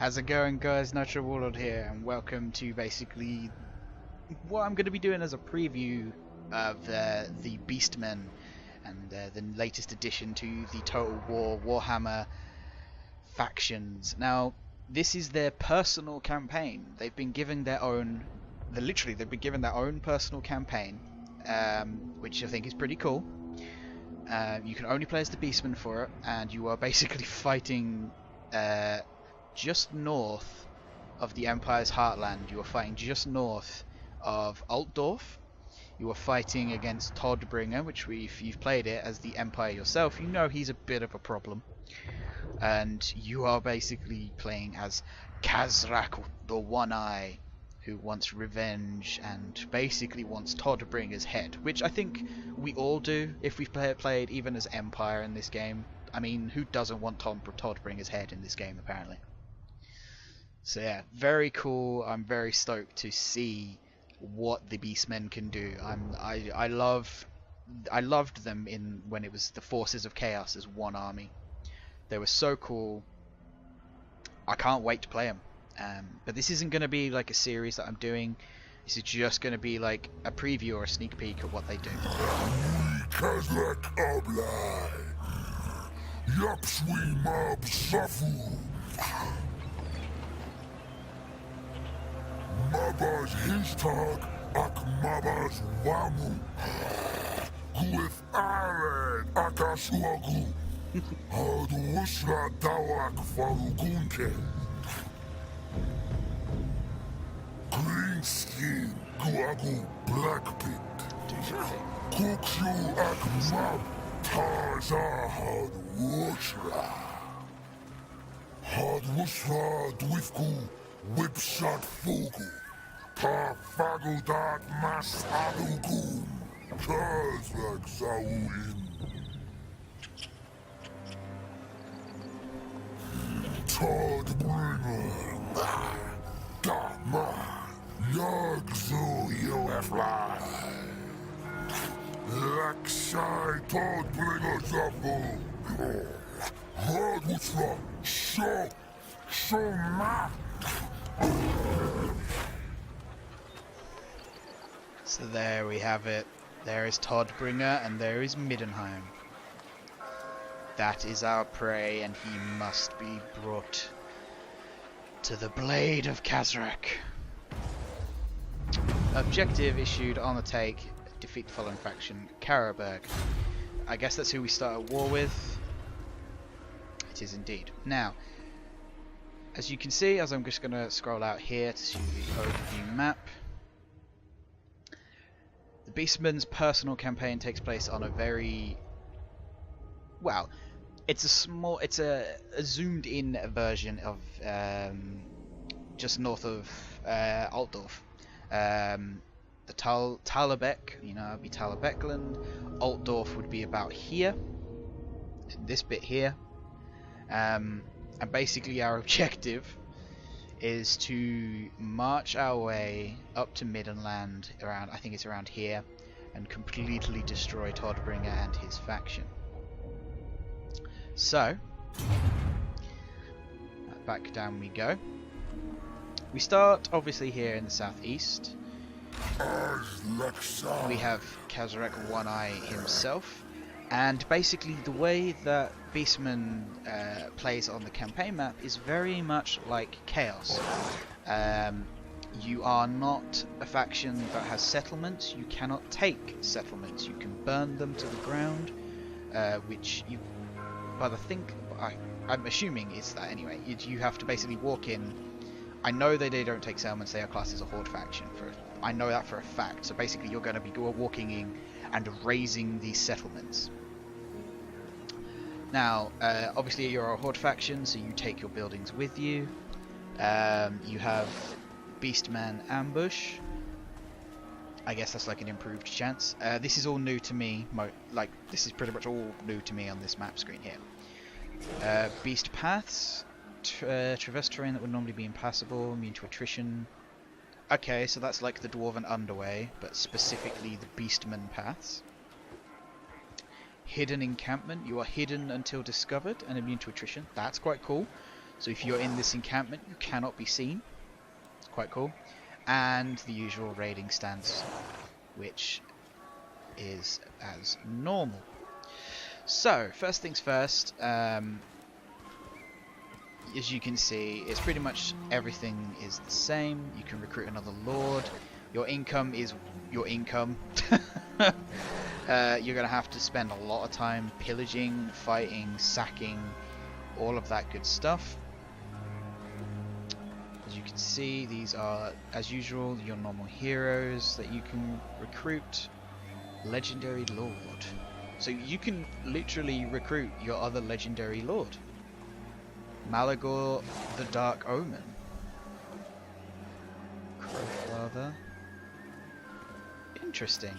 How's it going, guys? Natural Warlord here, and welcome to basically what I'm going to be doing as a preview of the Beastmen and the latest addition to the Total War Warhammer factions. Now, this is their personal campaign. They've been given their own, they've been given their own personal campaign, which I think is pretty cool. You can only play as the Beastmen for it, and you are basically fighting just north of the Empire's heartland. You are fighting just north of Altdorf. You are fighting against Todbringer, which if you've played it as the Empire yourself, you know he's a bit of a problem. And you are basically playing as Khazrak, the One Eye, who wants revenge and basically wants Todbringer's head, which I think we all do if we've played even as Empire in this game. I mean, who doesn't want Todbringer's head in this game, apparently? So yeah, very cool. I'm very stoked to see what the Beastmen can do. I loved them in when it was the Forces of Chaos as one army. They were so cool. I can't wait to play them. But this isn't going to be like a series that I'm doing. This is just going to be like a preview or a sneak peek of what they do. Mabas Histag ak Mabas Wamu Guith Aren Akasuagu Hod Wusra Dawak Falugunke Green Skin Guagu Black Pit Kukshu ak Mab Tarza Hod Wusra Hod Wusra Dwifku Whipshot Fugu Pa Fagudat Mas Alugum Kazak Zawin Todbringer Dama Yagzu UFI Laksai Todbringer Zafu Hardwutra So Ma. So there we have it. There is Todbringer and there is Middenheim. That is our prey, and he must be brought to the blade of Khazrak. Objective issued on the take: defeat the following faction, Karaberg. I guess that's who we start a war with. It is indeed. Now, as you can see, as I'm just going to scroll out here to see the overview map, the Beastmen's personal campaign takes place on a very, well, it's a zoomed in version of just north of Altdorf. The Talabek, you know, would be Talabekland. Altdorf would be about here, this bit here. And basically our objective is to march our way up to Middenland, around, I think it's around here, and completely destroy Toddbringer and his faction. So, back down we go. We start obviously here in the southeast. We have Kazarek One Eye himself, and basically the way that Beastmen plays on the campaign map is very much like Chaos. You are not a faction that has settlements. You cannot take settlements. You can burn them to the ground, which you, but I'm assuming is that anyway. You have to basically walk in. I know that they don't take settlements. They are classed as a horde faction. I know that for a fact. So basically, you're going to be walking in and raising these settlements. Now, obviously, you're a horde faction, so you take your buildings with you. You have Beastman Ambush. I guess that's like an improved chance. This is all new to me. This is pretty much all new to me on this map screen here. Beast Paths. Traverse terrain that would normally be impassable, immune to attrition. Okay, so that's like the Dwarven Underway, but specifically the Beastmen Paths. Hidden encampment. You are hidden until discovered and immune to attrition. That's quite cool. So if you're in this encampment, you cannot be seen. It's quite cool. And the usual raiding stance, which is as normal. So, first things first, as you can see, it's pretty much everything is the same. You can recruit another lord. Your income is your income. You're going to have to spend a lot of time pillaging, fighting, sacking, all of that good stuff. As you can see, these are, as usual, your normal heroes that you can recruit. Legendary Lord. So you can literally recruit your other legendary lord. Malagor the Dark Omen. Crowfather. Interesting.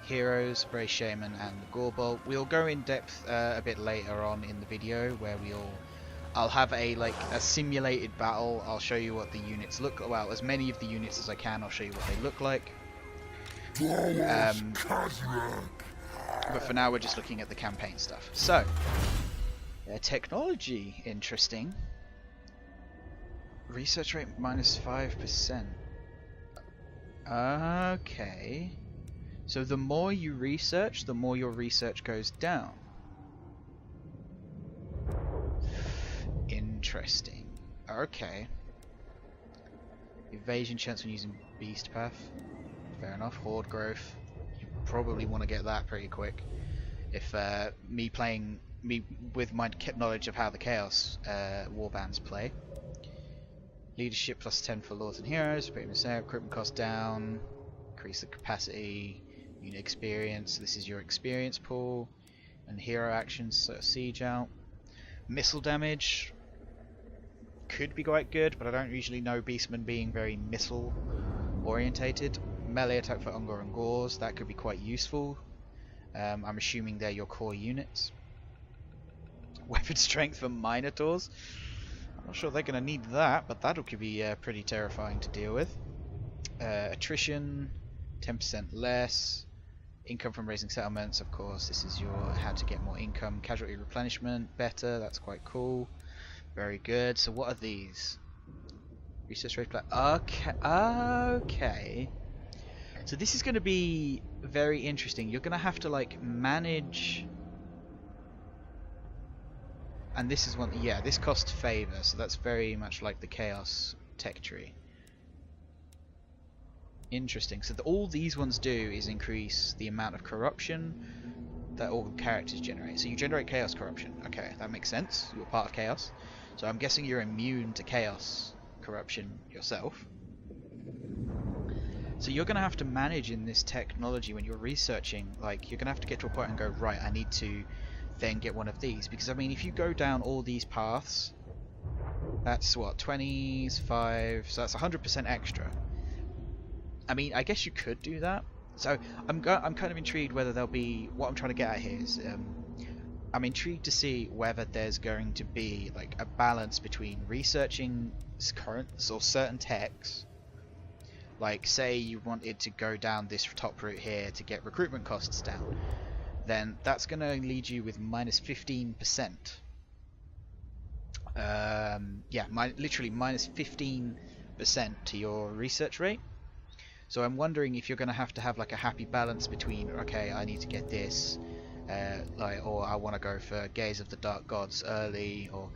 Heroes, Bray Shaman and the Gorebolt. We'll go in depth a bit later on in the video where I'll have a simulated battle. I'll show you what the units look like. Well, as many of the units as I can, I'll show you what they look like. But for now we're just looking at the campaign stuff. So, technology, interesting. Research rate minus 5%. Okay. So the more you research, the more your research goes down. Interesting. Okay. Evasion chance when using Beast Path. Fair enough. Horde growth. You probably want to get that pretty quick. If me with my knowledge of how the Chaos warbands play. Leadership plus 10 for lords and heroes. Pretty much there. Equipment cost down. Increase the capacity. Unit experience. This is your experience pool. And hero actions. So siege out. Missile damage. Could be quite good, but I don't usually know Beastmen being very missile orientated. Melee attack for Ungor and Gors. That could be quite useful. I'm assuming they're your core units. Weapon strength for Minotaurs. I'm not sure they're going to need that, but that'll could be pretty terrifying to deal with. Attrition, 10% less. Income from raising settlements, of course. This is your how to get more income. Casualty replenishment, better. That's quite cool. Very good. So what are these? Research rate. Okay. So this is going to be very interesting. You're going to have to manage. And this is one. Yeah, this costs favor, so that's very much like the Chaos tech tree. Interesting. So all these ones do is increase the amount of corruption that all characters generate. So you generate Chaos corruption. Okay, that makes sense. You're part of Chaos. So I'm guessing you're immune to Chaos corruption yourself. So you're going to have to manage in this technology when you're researching. You're going to have to get to a point and go, right, I need to then get one of these. Because, I mean, if you go down all these paths, that's what, 25, so that's 100% extra. I mean, I guess you could do that. So I'm kind of intrigued whether there'll be, what I'm trying to get at here is, I'm intrigued to see whether there's going to be a balance between researching current or certain techs Like, say you wanted to go down this top route here to get recruitment costs down, then that's going to lead you with minus 15%. Yeah, literally minus 15% to your research rate. So I'm wondering if you're going to have like a happy balance between, okay, I need to get this, or I want to go for Gaze of the Dark Gods early, or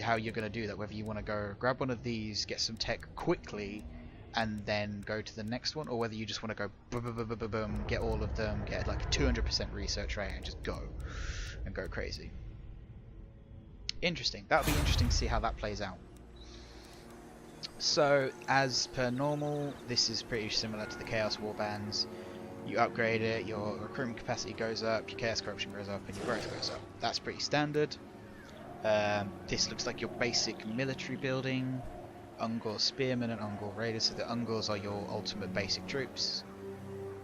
how you're going to do that. Whether you want to go grab one of these, get some tech quickly, and then go to the next one, or whether you just want to go boom, get all of them, get like a 200% research rate, and just go crazy. Interesting. That'll be interesting to see how that plays out. So, as per normal, this is pretty similar to the Chaos Warbands. You upgrade it, your recruitment capacity goes up, your Chaos Corruption goes up, and your growth goes up. That's pretty standard. This looks like your basic military building. Ungor Spearmen and Ungor Raiders. So the Ungors are your ultimate basic troops.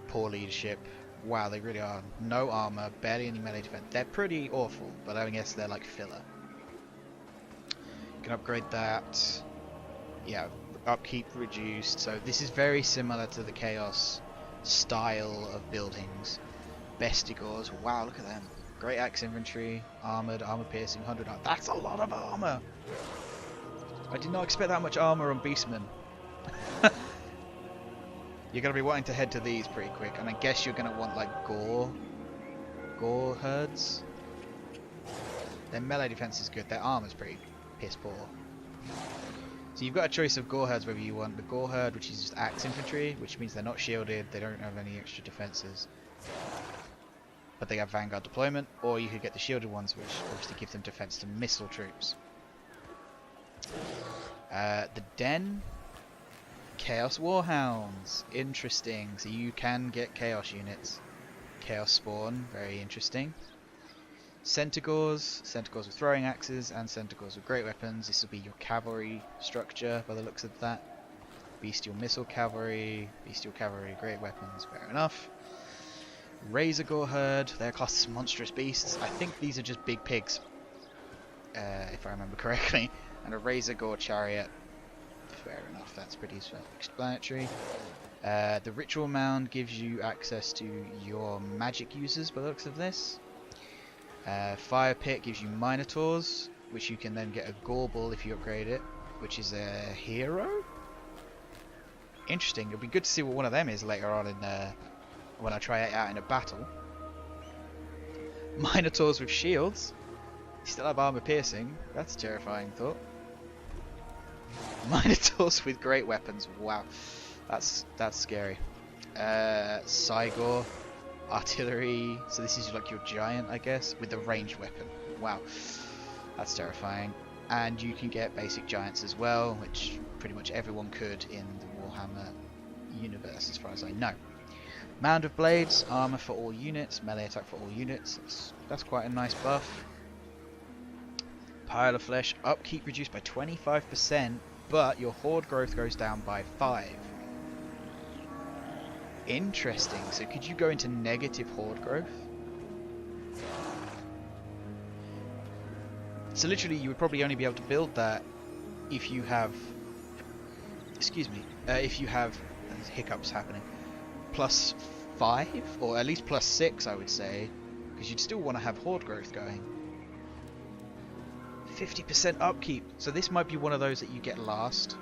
Poor leadership. Wow, they really are. No armor, barely any melee defense. They're pretty awful, but I guess they're like filler. You can upgrade that. Yeah, upkeep reduced. So this is very similar to the Chaos style of buildings. Bestigors. Wow, look at them. Great axe infantry, armored, armor piercing, 100. That's a lot of armor. I did not expect that much armor on Beastmen. You're going to be wanting to head to these pretty quick, and I guess you're going to want like gore herds. Their melee defense is good, their armor's pretty piss poor. So you've got a choice of gore herds, whether you want the gore herd, which is just axe infantry, which means they're not shielded, they don't have any extra defenses, but they have vanguard deployment, or you could get the shielded ones, which obviously give them defense to missile troops. The Den, Chaos Warhounds, interesting. So you can get Chaos units. Chaos Spawn, very interesting. Centaurs with throwing axes, and Centaurs with great weapons. This will be your cavalry structure by the looks of that. Bestial Missile Cavalry, great weapons, fair enough. Razor Gore Herd, they're classed as monstrous beasts. I think these are just big pigs, if I remember correctly. And a Razor Gore Chariot, fair enough, that's pretty self-explanatory. The Ritual Mound gives you access to your magic users by the looks of this. Fire Pit gives you Minotaurs, which you can then get a Gorbel if you upgrade it, which is a hero? Interesting, it'll be good to see what one of them is later on in when I try it out in a battle. Minotaurs with shields. You still have armor piercing. That's a terrifying thought. Minotaurs with great weapons. Wow, that's scary. Cygor, artillery. So this is like your giant, I guess, with a ranged weapon. Wow, that's terrifying. And you can get basic giants as well, which pretty much everyone could in the Warhammer universe, as far as I know. Mound of Blades, armor for all units, melee attack for all units. That's quite a nice buff. Pile of Flesh, upkeep reduced by 25%, but your horde growth goes down by 5. Interesting. So could you go into negative horde growth? So literally you would probably only be able to build that if you have, if you have, there's hiccups happening, +5, or at least +6 I would say, because you'd still want to have horde growth going. 50% upkeep, so this might be one of those that you get last,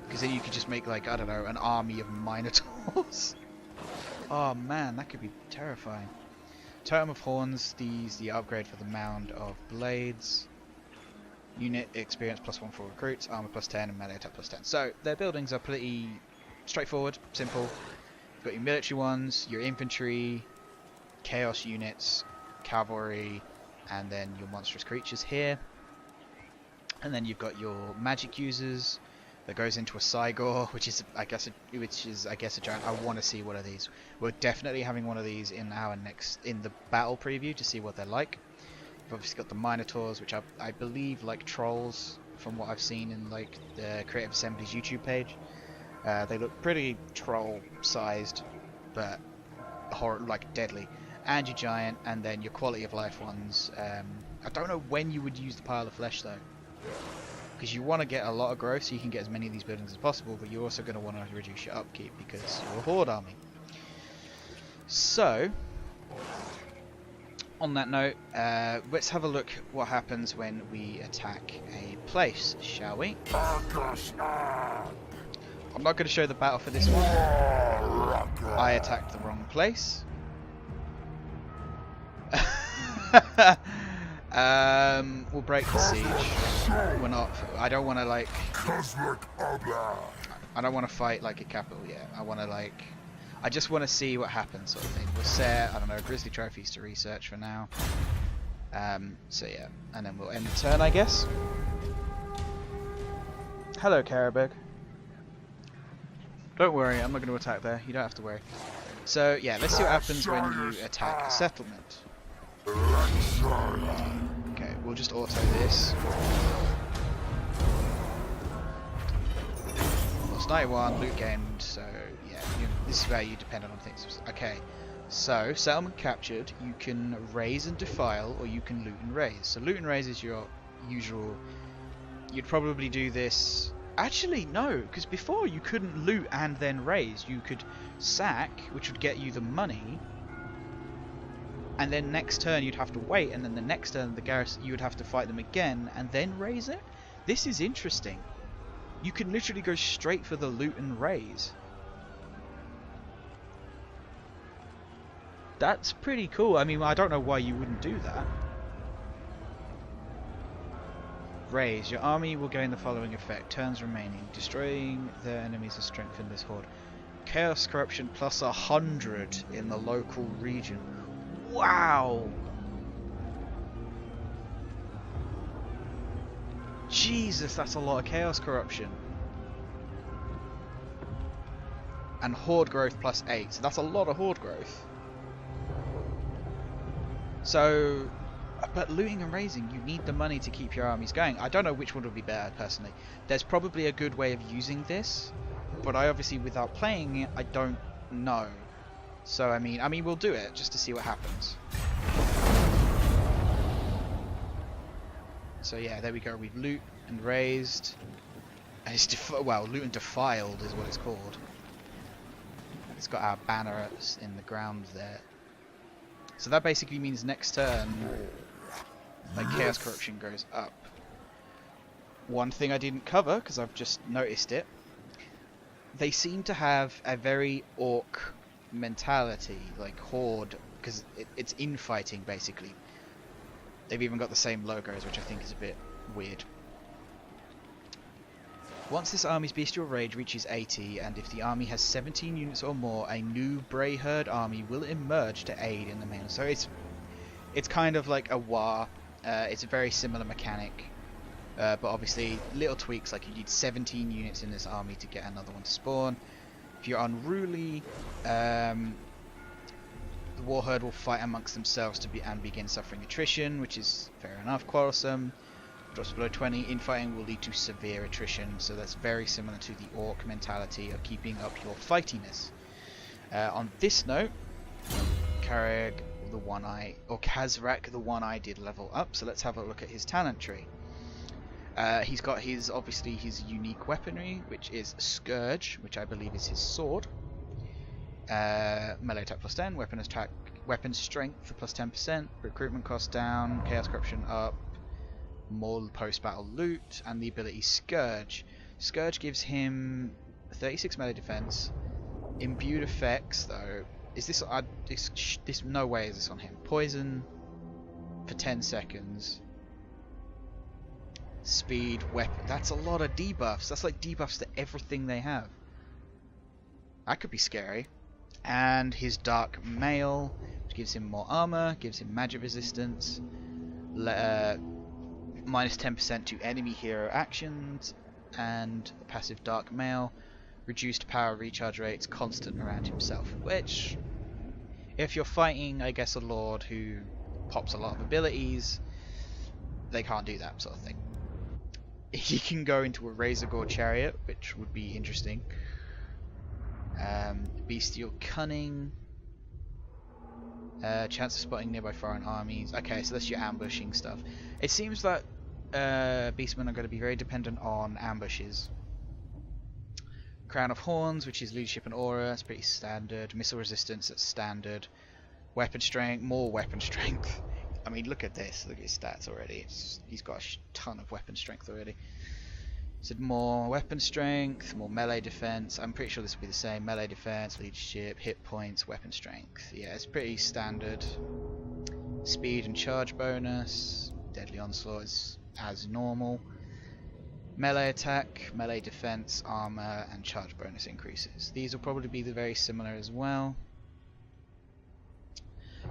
because then you could just make, like, I don't know, an army of Minotaurs. Oh man, that could be terrifying. Totem of Horns, the upgrade for the Mound of Blades. Unit experience +1 for recruits, armor +10, and melee attack +10. So their buildings are pretty straightforward, simple. You've got your military ones, your infantry, chaos units, cavalry, and then your monstrous creatures here. And then you've got your magic users that goes into a Cygor, which is I guess a giant. I want to see one of these. We're definitely having one of these in the battle preview to see what they're like. You've obviously got the Minotaurs, which I believe like trolls from what I've seen in like the Creative Assembly's YouTube page. They look pretty troll-sized, but like deadly. And your giant, and then your quality of life ones. I don't know when you would use the pile of flesh though, because you want to get a lot of growth so you can get as many of these buildings as possible, but you're also going to want to reduce your upkeep because you're a horde army. So, on that note, let's have a look what happens when we attack a place, shall we? I'm not going to show the battle for this one. I attacked the wrong place. We'll break the siege. We're not. I don't want to like. I don't want to fight like a capital yet. I want to like. I just want to see what happens, sort of thing. We'll set, I don't know, grizzly trophies to research for now. So yeah, and then we'll end the turn, I guess. Hello, Caribou. Don't worry, I'm not going to attack there. You don't have to worry. So yeah, let's see what happens when you attack a settlement. Okay, we'll just auto this. Lost 91, loot gained, so yeah, this is where you depend on things. Okay, so settlement captured, you can raise and defile, or you can loot and raise. So loot and raise is your usual. You'd probably do this. Actually, no, because before you couldn't loot and then raise. You could sack, which would get you the money, and then next turn you'd have to wait, and then the next turn the garrison you would have to fight them again and then raise it. This is interesting. You can literally go straight for the loot and raise. That's pretty cool. I mean, I don't know why you wouldn't do that. Raise. Your army will gain the following effect. Turns remaining. Destroying their enemies has strengthened this horde. Chaos corruption plus 100 in the local region. Wow! Jesus, that's a lot of chaos corruption. And horde growth plus 8. So that's a lot of horde growth. So, but looting and raising, you need the money to keep your armies going. I don't know which one would be better, personally. There's probably a good way of using this, but I obviously, without playing it, I don't know. So I mean, we'll do it just to see what happens. So yeah, there we go. We've loot and raised. And it's well, loot and defiled is what it's called. It's got our banner in the ground there. So that basically means next turn, like, chaos corruption goes up. One thing I didn't cover, because I've just noticed it, they seem to have a very orc mentality, like horde, because it's infighting basically. They've even got the same logos, which I think is a bit weird. Once this army's bestial rage reaches 80, and if the army has 17 units or more, a new Bray Herd army will emerge to aid in the main. So it's kind of like a war. It's a very similar mechanic, but obviously little tweaks, like you need 17 units in this army to get another one to spawn. If you're unruly, the War Herd will fight amongst themselves and begin suffering attrition, which is fair enough, quarrelsome. Drops below 20, infighting will lead to severe attrition, so that's very similar to the orc mentality of keeping up your fightiness. On this note, Kazrak the One-Eye did level up, so let's have a look at his talent tree. He's got obviously his unique weaponry, which is Scourge, which I believe is his sword. Melee attack plus 10, weapon strength for plus 10%, recruitment cost down, chaos corruption up, more post-battle loot, and the ability Scourge. Scourge gives him 36 melee defense. Imbued effects, though, is this? This no way is this on him. Poison for 10 seconds. Speed, weapon. That's a lot of debuffs. That's like debuffs to everything they have. That could be scary. And his Dark Mail, which gives him more armor, gives him magic resistance. Minus 10% to enemy hero actions, and passive Dark Mail, reduced power recharge rates, constant around himself, which, if you're fighting, I guess, a lord who pops a lot of abilities, they can't do that sort of thing. He can go into a Razor Gore Chariot, which would be interesting. Bestial Cunning, chance of spotting nearby foreign armies. Okay, so that's your ambushing stuff. It seems that Beastmen are going to be very dependent on ambushes. Crown of Horns, which is leadership and aura, it's pretty standard. Missile resistance, that's standard. Weapon strength, more weapon strength. I mean, look at this. Look at his stats already. He's got a ton of weapon strength already. So more weapon strength, more melee defense. I'm pretty sure this will be the same. Melee defense, leadership, hit points, weapon strength. Yeah, it's pretty standard. Speed and charge bonus. Deadly onslaught is as normal. Melee attack, melee defense, armor, and charge bonus increases. These will probably be very similar as well.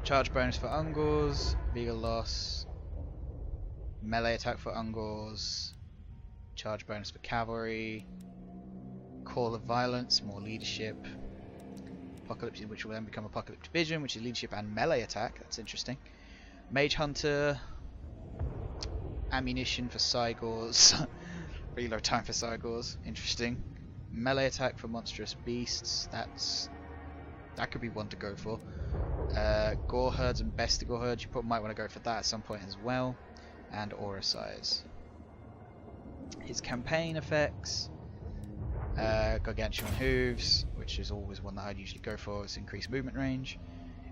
Charge bonus for Ungors, legal loss, melee attack for Ungors, charge bonus for cavalry, call of violence, more leadership, apocalypse, which will then become apocalypse division, which is leadership and melee attack. That's interesting. Mage hunter, ammunition for Cygors, really low time for Cygors. Interesting. Melee attack for monstrous beasts. That could be one to go for. Gore herds and bestigal herds, you might want to go for that at some point as well. And aura size. His campaign effects, gargantuan hooves, which is always one that I'd usually go for. It's increased movement range.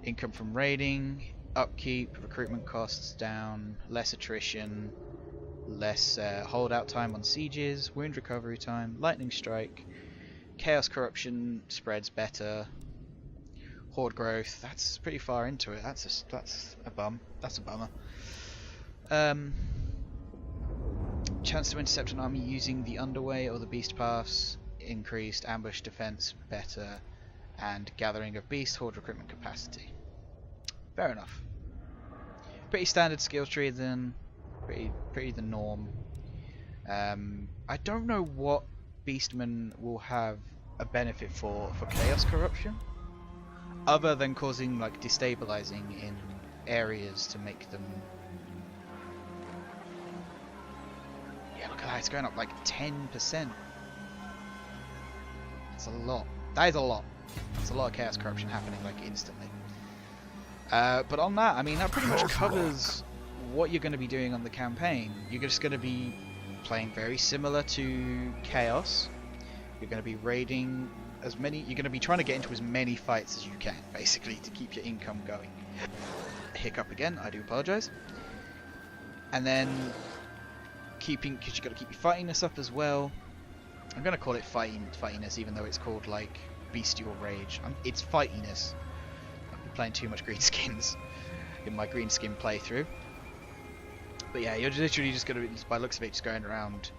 Income from raiding, upkeep, recruitment costs down, less attrition, less holdout time on sieges, wound recovery time, lightning strike, chaos corruption spreads better. Horde growth, that's pretty far into it. That's a bummer. Chance to intercept an army using the underway or the beast paths, increased ambush defense better, and gathering of beast horde recruitment capacity. Fair enough. Pretty standard skill tree then. Pretty the norm. I don't know what Beastmen will have a benefit for chaos corruption, other than causing like destabilizing in areas to make them. Yeah, look at that, it's going up like 10%. That's a lot. That is a lot. That's a lot of chaos corruption happening like instantly. But on that, I mean, that pretty much covers what you're going to be doing on the campaign. You're just going to be playing very similar to Chaos. You're going to be raiding as many. You're going to be trying to get into as many fights as you can, basically, to keep your income going. Hiccup again. I do apologize. And then keeping, because you've got to keep your fightiness up as well. I'm going to call it fightiness, even though it's called like bestial rage. It's fightiness. I've been playing too much green skins in my green skin playthrough. But yeah, you're literally just going to, by the looks of it, just going around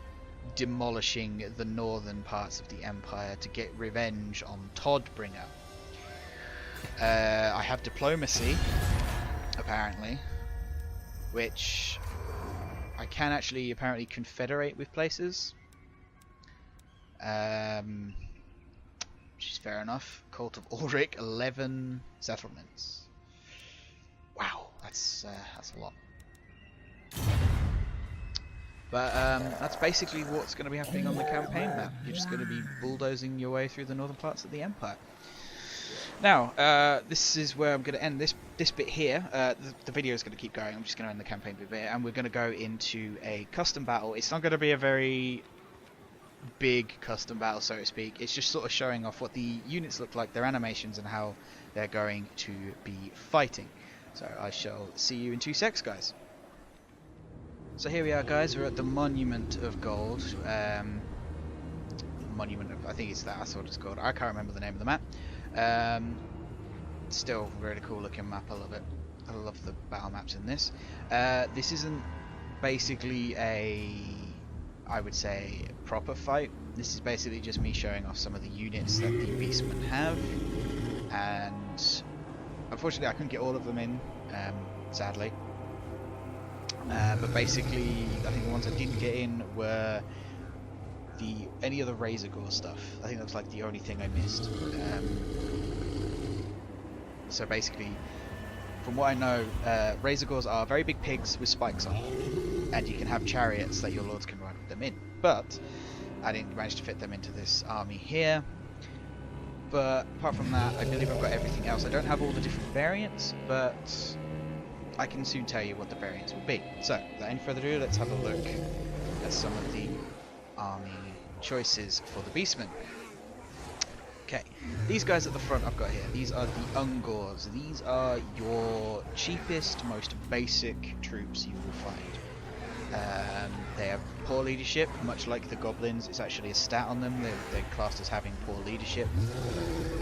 demolishing the northern parts of the Empire to get revenge on Toddbringer. I have diplomacy, apparently, which I can actually apparently confederate with places. Which is fair enough. Cult of Ulrich, 11 settlements. Wow, that's a lot. But that's basically what's going to be happening on the campaign map. You're just going to be bulldozing your way through the northern parts of the Empire. Now, this is where I'm going to end this bit here. The video is going to keep going. I'm just going to end the campaign bit here, and we're going to go into a custom battle. It's not going to be a very big custom battle, so to speak. It's just sort of showing off what the units look like, their animations, and how they're going to be fighting. So I shall see you in 2 secs, guys. So here we are, guys. We're at the Monument of Gold. Monument of, I think it's that, that's what it's called. I can't remember the name of the map. Still really cool looking map. I love it. I love the battle maps in this. This isn't basically a, I would say, proper fight. This is basically just me showing off some of the units that the Beastmen have, and unfortunately I couldn't get all of them in, sadly. But basically, I think the ones I didn't get in were any of the Razor Gore stuff. I think that was like the only thing I missed. So basically, from what I know, Razor Gores are very big pigs with spikes on, and you can have chariots that your lords can ride with them in. But I didn't manage to fit them into this army here. But apart from that, I believe I've got everything else. I don't have all the different variants, but I can soon tell you what the variants will be. So, without any further ado, let's have a look at some of the army choices for the Beastmen. Okay, these guys at the front I've got here, these are the Ungors. These are your cheapest, most basic troops you will find. They have poor leadership, much like the goblins. It's actually a stat on them. They're classed as having poor leadership,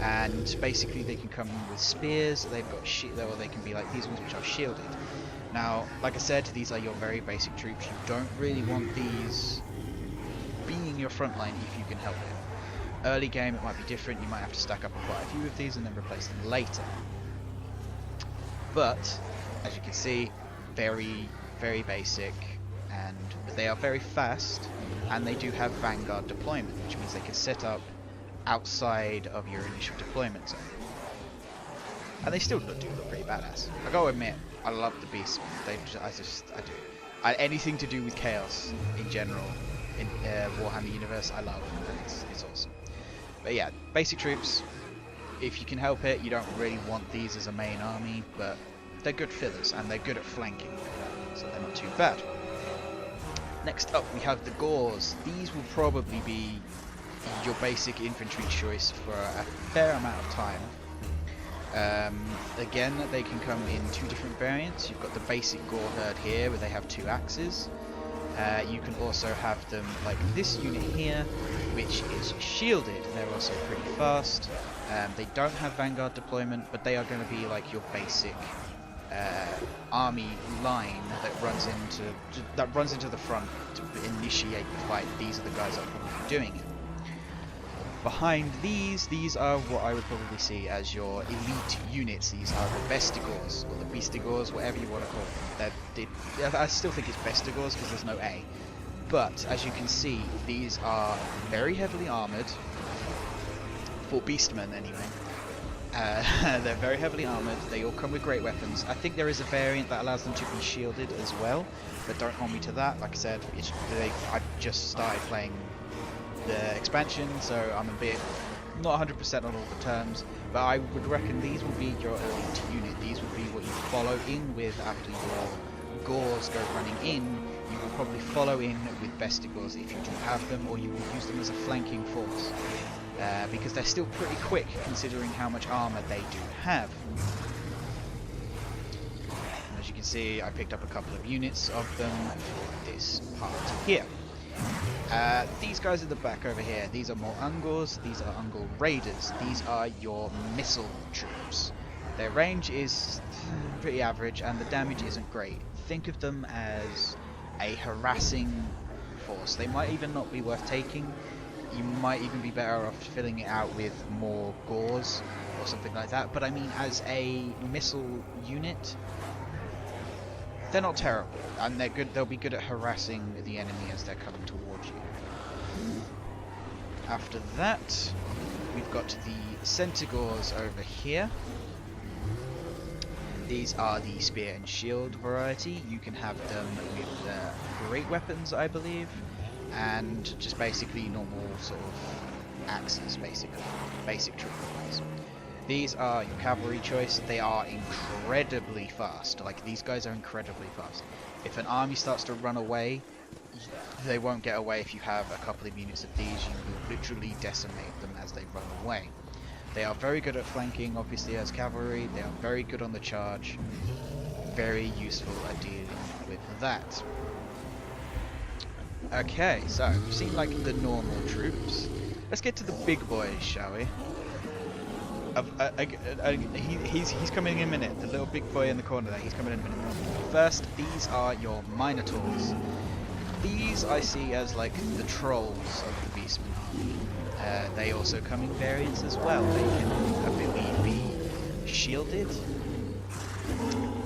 and basically they can come with spears. They've got or they can be like these ones, which are shielded. Now, like I said, these are your very basic troops. You don't really want these being your front line if you can help it. Early game it might be different. You might have to stack up quite a few of these and then replace them later. But as you can see, very, very basic. And they are very fast, and they do have vanguard deployment, which means they can set up outside of your initial deployment zone. And they still do look pretty badass. I gotta admit, I love the Beastmen. I do. Anything to do with chaos in general in Warhammer universe, I love, and it's awesome. But yeah, basic troops. If you can help it, you don't really want these as a main army, but they're good fillers and they're good at flanking, so they're not too bad. Next up, we have the Gors. These will probably be your basic infantry choice for a fair amount of time. Again, they can come in two different variants. You've got the basic Gore herd here, where they have 2 axes. You can also have them like this unit here, which is shielded. They're also pretty fast. They don't have vanguard deployment, but they are going to be like your basic army line that runs into the front to initiate the fight. These are the guys that are probably doing it. Behind these are what I would probably see as your elite units. These are the Bestigors, or the Beastigors, whatever you want to call them. I still think it's Bestigors because there's no A. But as you can see, these are very heavily armoured, for Beastmen anyway. They're very heavily armoured, they all come with great weapons. I think there is a variant that allows them to be shielded as well, but don't hold me to that. Like I said, I've just started playing the expansion, so I'm a bit not 100% on all the terms, but I would reckon these will be your elite unit. These will be what you follow in with after your Gors go running in. You will probably follow in with Bestigors if you do have them, or you will use them as a flanking force. Because they're still pretty quick considering how much armor they do have. And as you can see, I picked up a couple of units of them for this part here. These guys in the back over here, these are more Ungors, these are Ungor Raiders. These are your missile troops. Their range is pretty average and the damage isn't great. Think of them as a harassing force. They might even not be worth taking. You might even be better off filling it out with more Gors or something like that. But I mean, as a missile unit, they're not terrible, and they're good. They'll be good at harassing the enemy as they're coming towards you. After that, we've got the Centaurs over here. These are the spear and shield variety. You can have them with great weapons, I believe, and just basically normal sort of axes, basically, basic troop-wise. These are your cavalry choice. They are incredibly fast. Like, these guys are incredibly fast. If an army starts to run away, they won't get away. If you have a couple of units of these, you will literally decimate them as they run away. They are very good at flanking, obviously, as cavalry. They are very good on the charge. Very useful at dealing with that. Okay, so we've seen like the normal troops. Let's get to the big boys, shall we? He's coming in a minute. The little big boy in the corner there, he's coming in a minute. First, these are your Minotaurs. These I see as like the trolls of the Beastmen army. They also come in variants as well. They can, I believe, be shielded,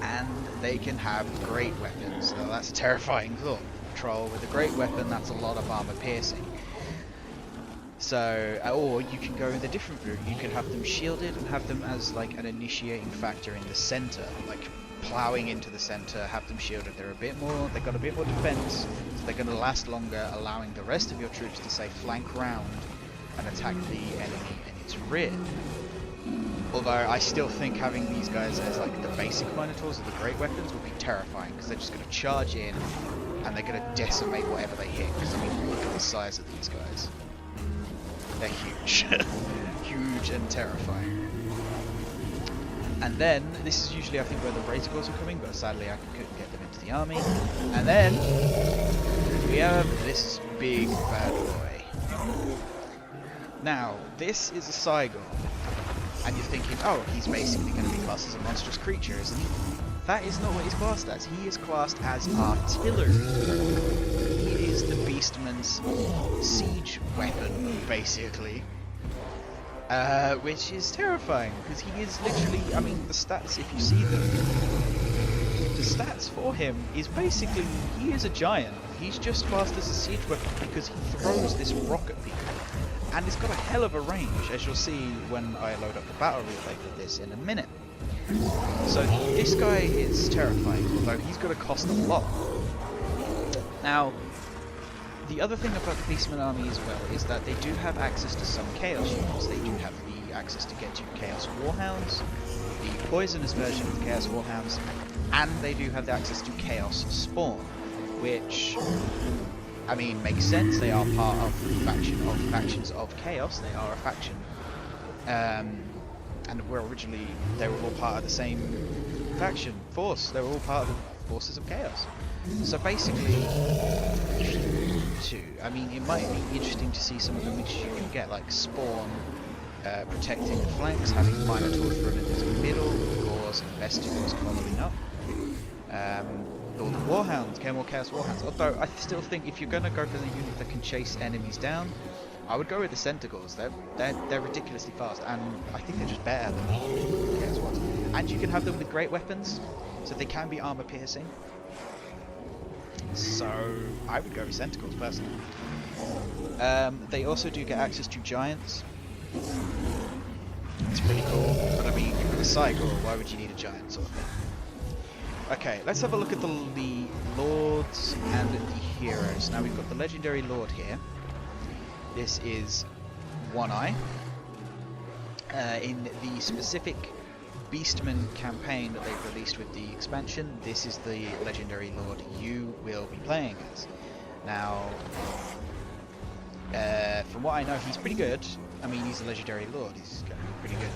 and they can have great weapons. Now that's a terrifying thought. Troll with a great weapon, that's a lot of armor piercing. So, or you can go in the different route. You can have them shielded and have them as like an initiating factor in the center, like plowing into the center, have them shielded. They've got a bit more defense, so they're going to last longer, allowing the rest of your troops to say flank round and attack the enemy in its rear. Although I still think having these guys as like the basic Minotaurs or the great weapons would be terrifying, because they're just going to charge in and they're going to decimate whatever they hit. Because I mean, look at the size of these guys. They're huge. Huge and terrifying. And then, this is usually I think where the Razor Claws are coming, but sadly I couldn't get them into the army. And then, we have this big bad boy. Now, this is a Cygor. And you're thinking, oh, he's basically going to be classed as a monstrous creature, isn't he? That is not what he's classed as. He is classed as artillery. He is the Beastman's siege weapon, basically. Which is terrifying, because he is literally, I mean, the stats, if you see them, the stats for him is basically, he is a giant. He's just classed as a siege weapon because he throws this rock at people. And it's got a hell of a range, as you'll see when I load up the battle replay for this in a minute. So this guy is terrifying, although he's going to cost a lot. Now, the other thing about the Beastman army as well is that they do have access to some Chaos units. They do have the access to get to Chaos Warhounds, the poisonous version of the Chaos Warhounds, and they do have the access to Chaos Spawn, which, I mean, makes sense. They are part of the factions of Chaos. They are a faction, and they were all part of the same faction force. They were all part of the forces of Chaos. So basically, if you need to, I mean, it might be interesting to see some of the mixtures you can get, like Spawn protecting the flanks, having Minotaurs running into the middle, Gores and Vestigors following up. Or the Warhounds, more Chaos Warhounds. Although I still think if you're going to go for the unit that can chase enemies down, I would go with the Centaurs. They're ridiculously fast, and I think they're just better than the Chaos ones. And you can have them with great weapons, so they can be armor piercing. So I would go with Centaurs personally. They also do get access to Giants. It's pretty cool, but I mean, with a Cygor, why would you need a Giant sort of thing? Okay, let's have a look at the Lords and the Heroes. Now we've got the Legendary Lord here. This is One Eye. In the specific Beastmen campaign that they've released with the expansion, this is the Legendary Lord you will be playing as. Now, from what I know, he's pretty good. I mean, he's a Legendary Lord, he's pretty good.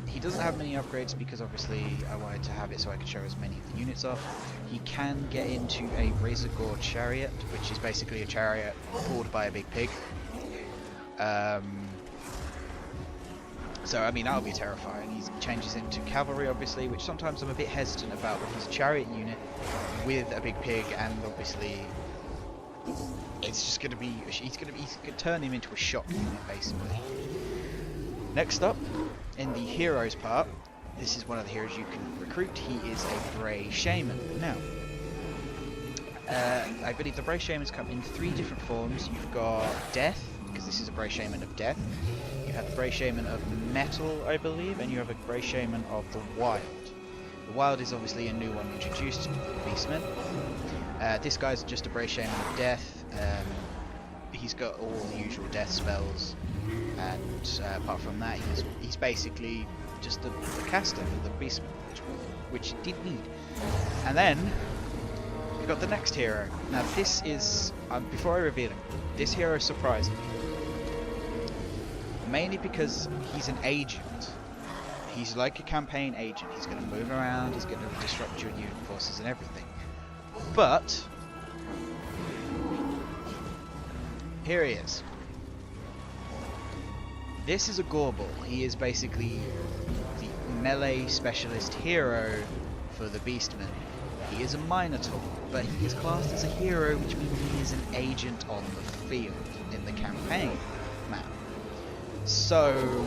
He doesn't have many upgrades because obviously I wanted to have it so I could show as many of the units off. He can get into a Razor Gore chariot, which is basically a chariot pulled by a big pig. So I mean, that'll be terrifying. He changes into cavalry, obviously, which sometimes I'm a bit hesitant about because a chariot unit with a big pig, and obviously it's just going to be, he's going to turn him into a shock unit, basically. Next up, in the heroes part, this is one of the heroes you can recruit. He is a Grey Shaman. Now, I believe the Grey Shamans come in 3 different forms. You've got Death, because this is a Grey Shaman of Death. You have the Grey Shaman of Metal, I believe, and you have a Grey Shaman of the Wild. The Wild is obviously a new one introduced to the Beastmen. This guy's just a Grey Shaman of Death. He's got all the usual death spells, and apart from that, he's basically just the caster for the Beastmen, which he did need. And then we've got the next hero. Now this is, before I reveal him, this hero surprised me. Mainly because he's an agent. He's like a campaign agent. He's going to move around, he's going to disrupt your unit forces and everything. But here he is. This is a Gorbel. He is basically the melee specialist hero for the Beastmen. He is a Minotaur, but he is classed as a hero, which means he is an agent on the field in the campaign map. So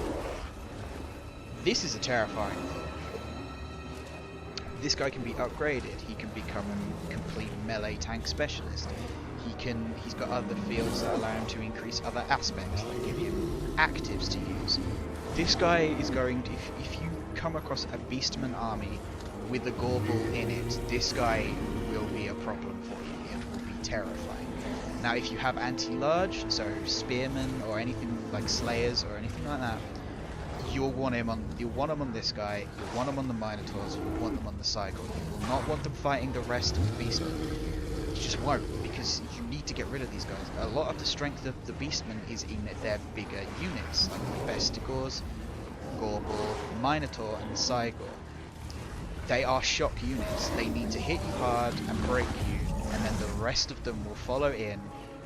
this is a terrifying thing. This guy can be upgraded. He can become a complete melee tank specialist. He's got other fields that allow him to increase other aspects, that give him actives to use. This guy is going to, if you come across a Beastman army with a Gorbel in it, this guy will be a problem for you. It will be terrifying. Now if you have anti-large, so spearmen or anything like slayers or anything like that, you'll want him on this guy, you'll want him on the Minotaurs, you'll want them on the Cygor. You will not want them fighting the rest of the Beastmen. You just won't, because you need to get rid of these guys. A lot of the strength of the Beastmen is in their bigger units, like the Bestigors, Gorbor, Minotaur, and the Cygor. They are shock units. They need to hit you hard and break you, and then the rest of them will follow in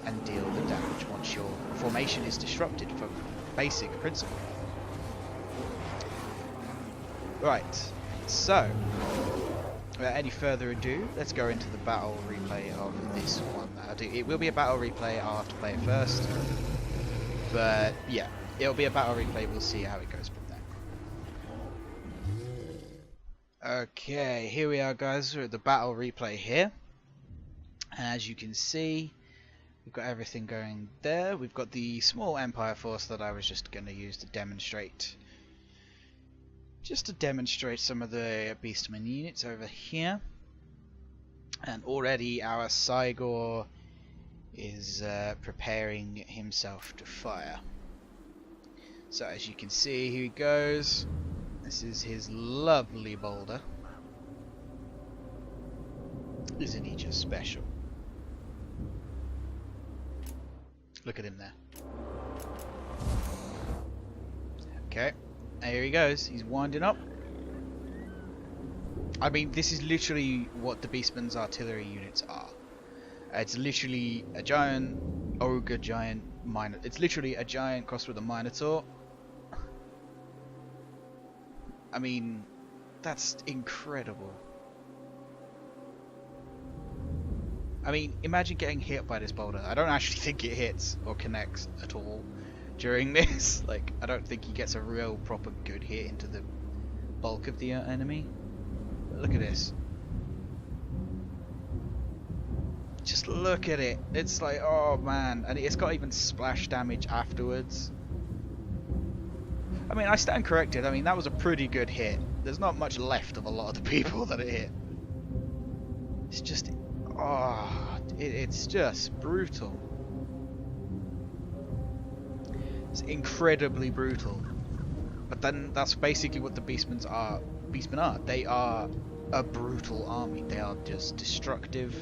and deal the damage once your formation is disrupted from basic principle. Right, so without any further ado, let's go into the battle replay of this one. It will be a battle replay, I'll have to play it first, but yeah, it'll be a battle replay, we'll see how it goes from there. Okay, here we are guys, we're at the battle replay here. As you can see, we've got everything going there. We've got the small Empire force that I was just going to use to demonstrate. Just to demonstrate some of the Beastmen units over here. And already our Cygor is preparing himself to fire. So as you can see, here he goes. This is his lovely boulder. Isn't he just special? Look at him there. Okay, here he goes. He's winding up. I mean, this is literally what the Beastmen's artillery units are. It's literally a giant ogre, giant minotaur. It's literally a giant crossed with a minotaur. I mean, that's incredible. I mean, imagine getting hit by this boulder. I don't actually think it hits or connects at all during this. Like, I don't think he gets a real proper good hit into the bulk of the enemy. But look at this. Just look at it. It's like, oh man. And it's got even splash damage afterwards. I mean, I stand corrected. I mean, that was a pretty good hit. There's not much left of a lot of the people that it hit. It's just... oh, it's just brutal. It's incredibly brutal. But then that's basically what the Beastmen are. They are a brutal army. They are just destructive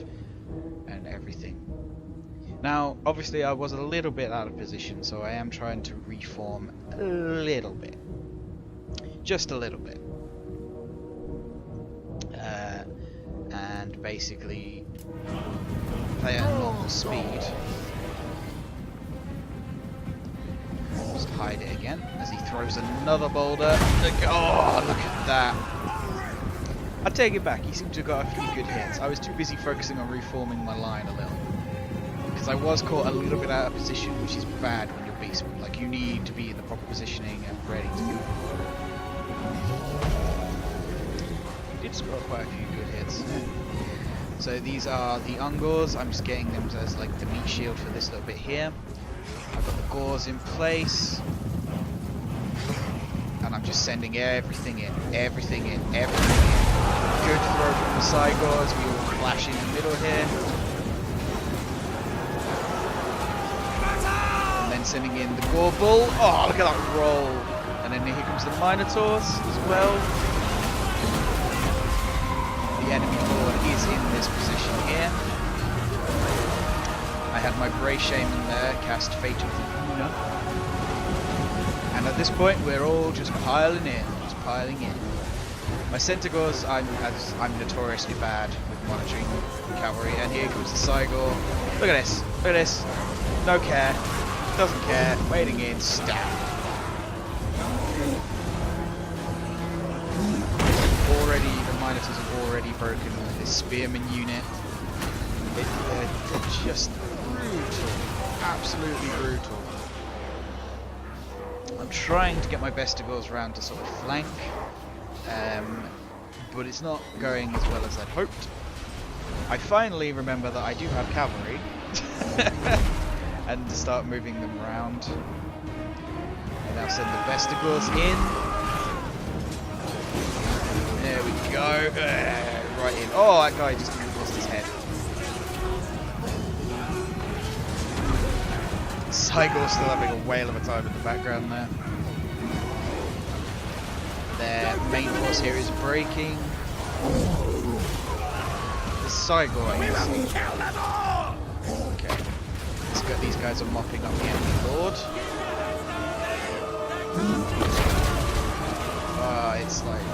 and everything. Now, obviously I was a little bit out of position, so I am trying to reform a little bit. Just a little bit. And basically play at normal speed. Just hide it again as he throws another boulder. Oh, look at that. I take it back, he seemed to have got a few good hits. I was too busy focusing on reforming my line a little. Because I was caught a little bit out of position, which is bad when you're Beastman. Like, you need to be in the proper positioning and ready to go. He did score quite a few good hits. So these are the Ungors. I'm just getting them as like the meat shield for this little bit here. I've got the Gors in place. And I'm just sending everything in, everything in, everything in. Good throw from the Cygors. We all clash in the middle here. And then sending in the Gorbul. Oh, look at that roll. And then here comes the Minotaurs as well. The enemy horde is in this position here. I had my Grey Shaman there, cast Fate of the Una. And at this point, we're all just piling in, just piling in. My Centaurs, I'm notoriously bad with monitoring cavalry, and here comes the Cygor. Look at this, look at this. No care, doesn't care, wading in, stab. Already, the Minotaurs have already broken this Spearman unit. They're just brutal, absolutely brutal. I'm trying to get my Bestigors around to sort of flank, but it's not going as well as I'd hoped. I finally remember that I do have cavalry, and to start moving them around. I now send the Bestigors in. There we go, right in. Oh, that guy just lost his head. Cygor's still having a whale of a time in the background there. main force here is breaking. The Cygoids. Okay. These guys are mopping up the enemy lord. It's like...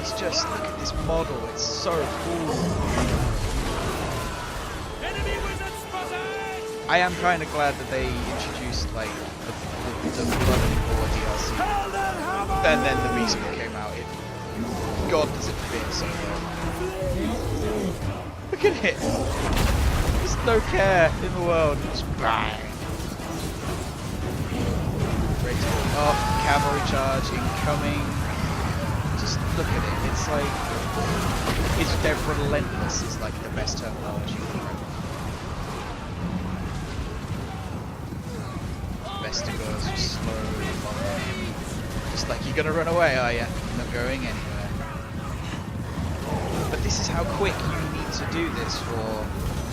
It's just... Look at this model. It's so cool. I am kind of glad that they introduced like the Blood and Gore DLC, and then the Beastmen came out. God, does it fit so well? Look at it. There's no care in the world. Just bang. Great. Oh, cavalry charge incoming. Just look at it. It's like they're relentless. Is like the best terminology for it. Vestigors just slowly following him. Just like, you're gonna run away, are you? You're not going anywhere. But this is how quick you need to do this for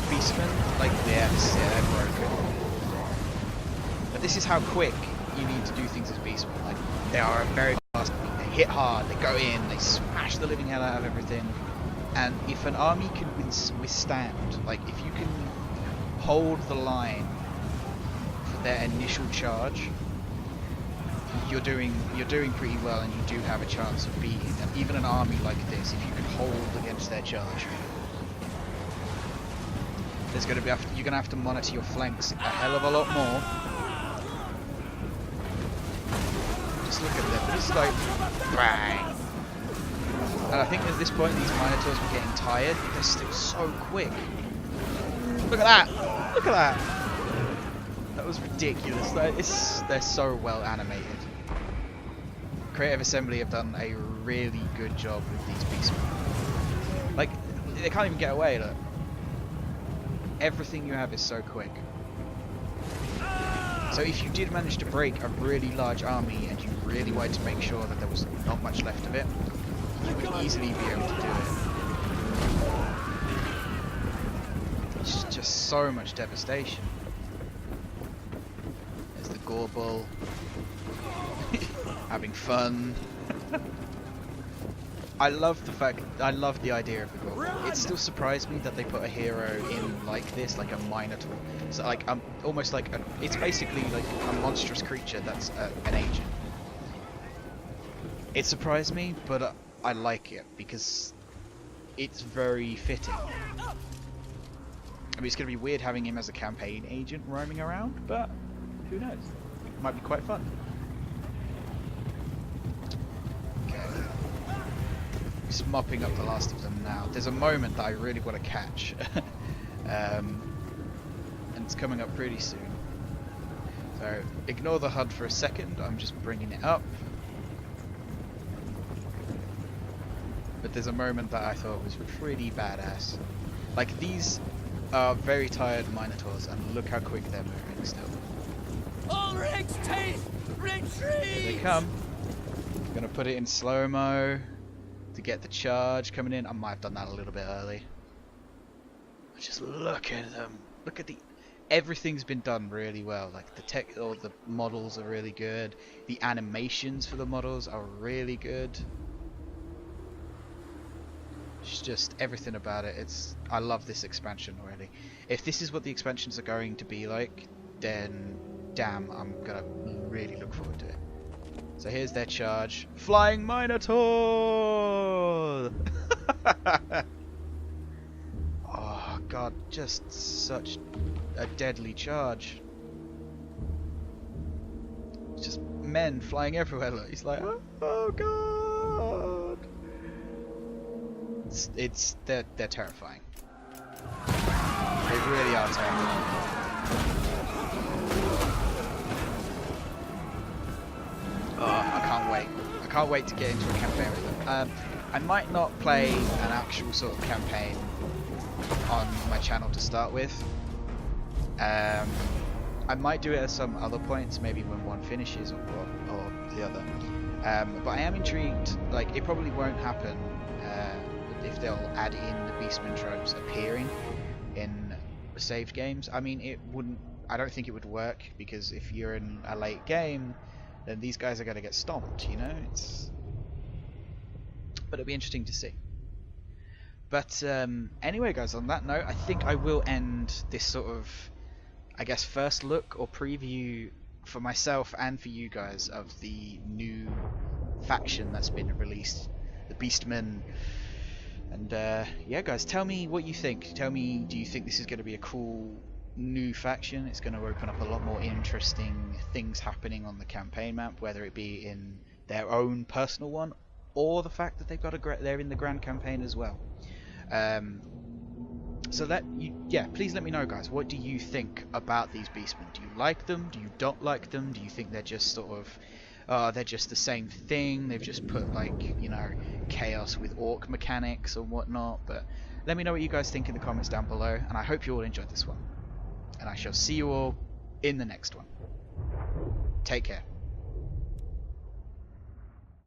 Beastmen. Like, yeah, they're broken. But this is how quick you need to do things as Beastmen. Like, they are very fast, they hit hard, they go in, they smash the living hell out of everything. And if an army can withstand, like, if you can hold the line their initial charge, you're doing pretty well, and you do have a chance of beating them. Even an army like this, if you can hold against their charge, there's going to be you're going to have to monitor your flanks a hell of a lot more. Just look at them, just like bang. And I think at this point these Minotaurs were getting tired. They're still so quick. Look at that! Look at that! That was ridiculous. They're so well animated. Creative Assembly have done a really good job with these Beastmen. Like, they can't even get away, look. Everything you have is so quick. So if you did manage to break a really large army and you really wanted to make sure that there was not much left of it, you would easily be able to do it. It's just so much devastation. Gorbel, having fun. I love the idea of the Gorbel. It still surprised me that they put a hero in like this, like a Minotaur. So like almost like it's basically like a monstrous creature that's an agent. It surprised me, but I like it because it's very fitting. I mean, it's going to be weird having him as a campaign agent roaming around, but who knows? It might be quite fun. Okay. Just mopping up the last of them now. There's a moment that I really want to catch. And it's coming up pretty soon. So, ignore the HUD for a second. I'm just bringing it up. But there's a moment that I thought was pretty badass. Like, these are very tired Minotaurs, and look how quick they're moving still. All ranks take retreat! Here they come. I'm gonna put it in slow-mo to get the charge coming in. I might have done that a little bit early. Just look at them. Look at everything's been done really well. Like the models are really good. The animations for the models are really good. It's just everything about it. I love this expansion already. If this is what the expansions are going to be like, then damn, I'm gonna really look forward to it. So here's their charge. Flying Minotaur! Oh god, just such a deadly charge. It's just men flying everywhere. Look, he's like, oh god! They're terrifying. They really are terrifying. Oh, I can't wait. I can't wait to get into a campaign with them. I might not play an actual sort of campaign on my channel to start with. I might do it at some other points, maybe when one finishes or the other. But I am intrigued. Like, it probably won't happen if they'll add in the Beastmen tropes appearing in saved games. I mean, it wouldn't. I don't think it would work, because if you're in a late game, then these guys are going to get stomped. You know, but it'll be interesting to see. But anyway, guys, on that note, I think I will end this sort of, I guess, first look or preview for myself and for you guys of the new faction that's been released, the Beastmen. And yeah, guys, tell me what you think. Tell me, do you think this is going to be a cool new faction? It's going to open up a lot more interesting things happening on the campaign map, whether it be in their own personal one or the fact that they've got they're in the grand campaign as well. So that yeah, please let me know, guys. What do you think about these Beastmen? Do you like them? Do you don't like them? Do you think they're just sort of, they're just the same thing? They've just put, like, you know, chaos with orc mechanics or whatnot. But let me know what you guys think in the comments down below, and I hope you all enjoyed this one. And I shall see you all in the next one. Take care.